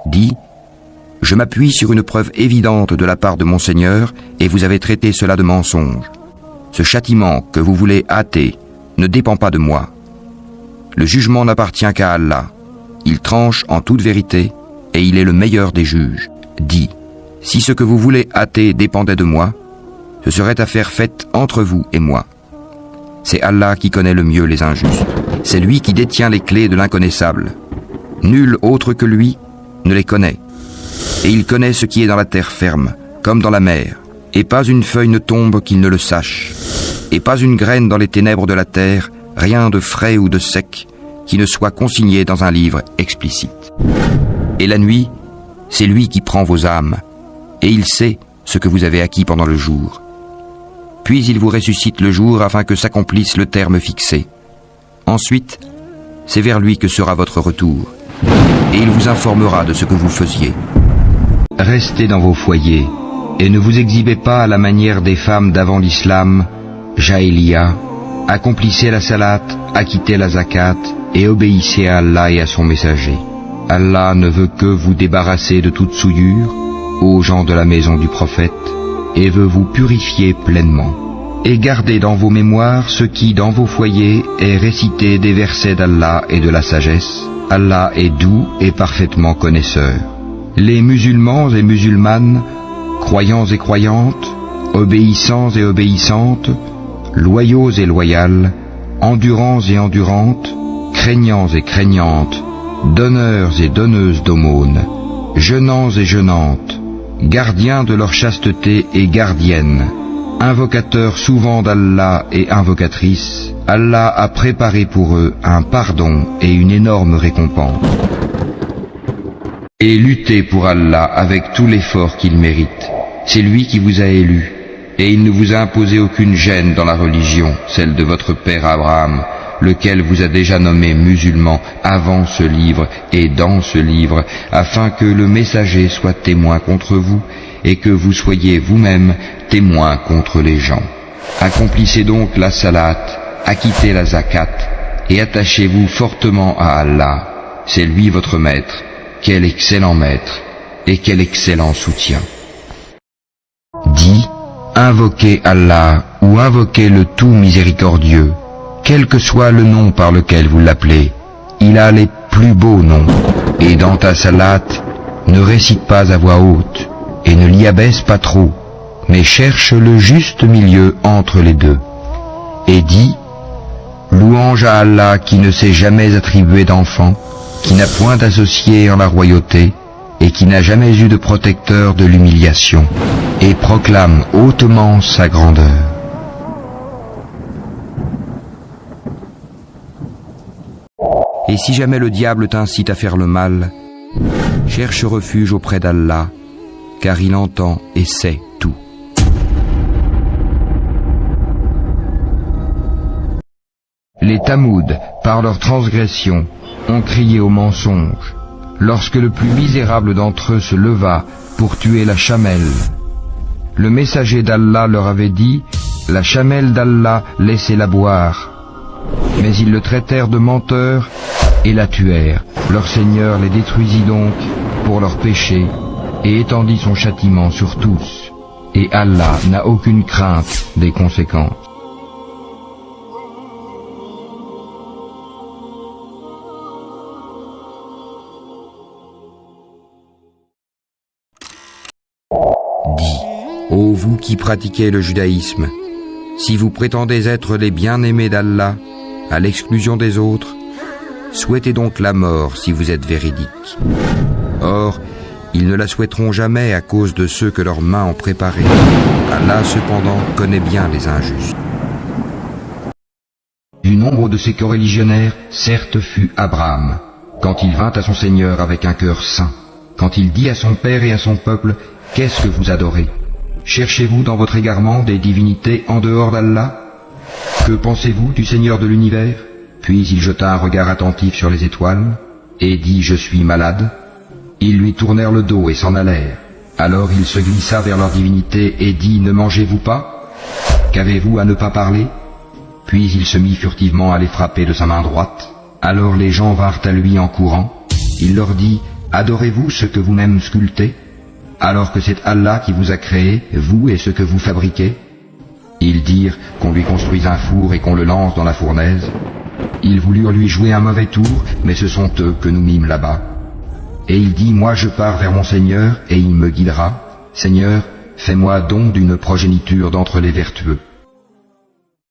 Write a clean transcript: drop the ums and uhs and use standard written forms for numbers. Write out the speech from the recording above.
Dis, je m'appuie sur une preuve évidente de la part de mon Seigneur et vous avez traité cela de mensonge. Ce châtiment que vous voulez hâter ne dépend pas de moi. Le jugement n'appartient qu'à Allah. Il tranche en toute vérité et il est le meilleur des juges. Dis, si ce que vous voulez hâter dépendait de moi, ce serait affaire faite entre vous et moi. C'est Allah qui connaît le mieux les injustes. C'est lui qui détient les clés de l'inconnaissable. Nul autre que lui ne les connaît. Et il connaît ce qui est dans la terre ferme, comme dans la mer. Et pas une feuille ne tombe qu'il ne le sache. Et pas une graine dans les ténèbres de la terre, rien de frais ou de sec, qui ne soit consigné dans un livre explicite. Et la nuit, c'est lui qui prend vos âmes, et il sait ce que vous avez acquis pendant le jour. Puis il vous ressuscite le jour afin que s'accomplisse le terme fixé. Ensuite, c'est vers lui que sera votre retour, et il vous informera de ce que vous faisiez. Restez dans vos foyers, et ne vous exhibez pas à la manière des femmes d'avant l'islam, Jahiliya, accomplissez la salat, acquittez la zakat, et obéissez à Allah et à son messager. Allah ne veut que vous débarrasser de toute souillure, ô gens de la maison du prophète, et veut vous purifier pleinement. Et gardez dans vos mémoires ce qui, dans vos foyers, est récité des versets d'Allah et de la sagesse. Allah est doux et parfaitement connaisseur. Les musulmans et musulmanes, croyants et croyantes, obéissants et obéissantes, loyaux et loyales, endurants et endurantes, craignants et craignantes, donneurs et donneuses d'aumônes, jeûnants et jeûnantes, gardiens de leur chasteté et gardiennes, invocateurs souvent d'Allah et invocatrices, Allah a préparé pour eux un pardon et une énorme récompense. Et luttez pour Allah avec tout l'effort qu'il mérite. C'est lui qui vous a élu, et il ne vous a imposé aucune gêne dans la religion, celle de votre père Abraham, lequel vous a déjà nommé musulman avant ce livre et dans ce livre, afin que le messager soit témoin contre vous, et que vous soyez vous-même témoin contre les gens. Accomplissez donc la salat, acquittez la zakat, et attachez-vous fortement à Allah. C'est lui votre maître. Quel excellent maître, et quel excellent soutien. Dis, invoquez Allah, ou invoquez le tout miséricordieux, quel que soit le nom par lequel vous l'appelez, il a les plus beaux noms. Et dans ta salat, ne récite pas à voix haute, et ne l'y abaisse pas trop, mais cherche le juste milieu entre les deux. Et dis, louange à Allah qui ne s'est jamais attribué d'enfant, qui n'a point d'associé en la royauté, et qui n'a jamais eu de protecteur de l'humiliation, et proclame hautement sa grandeur. Et si jamais le diable t'incite à faire le mal, cherche refuge auprès d'Allah, car il entend et sait tout. Les Tamouds, par leur transgression, ont crié au mensonge, lorsque le plus misérable d'entre eux se leva pour tuer la chamelle. Le messager d'Allah leur avait dit, la chamelle d'Allah, laissez-la boire. Mais ils le traitèrent de menteur et la tuèrent. Leur Seigneur les détruisit donc pour leurs péchés et étendit son châtiment sur tous. Et Allah n'a aucune crainte des conséquences. Dis, ô vous qui pratiquez le judaïsme, si vous prétendez être les bien-aimés d'Allah, à l'exclusion des autres, souhaitez donc la mort si vous êtes véridiques. Or, ils ne la souhaiteront jamais à cause de ceux que leurs mains ont préparés. Allah, cependant, connaît bien les injustes. Du nombre de ces coreligionnaires, certes fut Abraham, quand il vint à son Seigneur avec un cœur saint, quand il dit à son père et à son peuple, « Qu'est-ce que vous adorez ? Cherchez-vous dans votre égarement des divinités en dehors d'Allah ? Que pensez-vous du Seigneur de l'univers ?» Puis il jeta un regard attentif sur les étoiles, et dit « Je suis malade ». Ils lui tournèrent le dos et s'en allèrent. Alors il se glissa vers leur divinité et dit « Ne mangez-vous pas ? Qu'avez-vous à ne pas parler ?» Puis il se mit furtivement à les frapper de sa main droite. Alors les gens vinrent à lui en courant. Il leur dit « Adorez-vous ce que vous-même sculptez, alors que c'est Allah qui vous a créé, vous et ce que vous fabriquez? Ils dirent qu'on lui construise un four et qu'on le lance dans la fournaise. Ils voulurent lui jouer un mauvais tour, mais ce sont eux que nous mîmes là-bas. Et il dit, moi je pars vers mon Seigneur, et il me guidera. Seigneur, fais-moi don d'une progéniture d'entre les vertueux.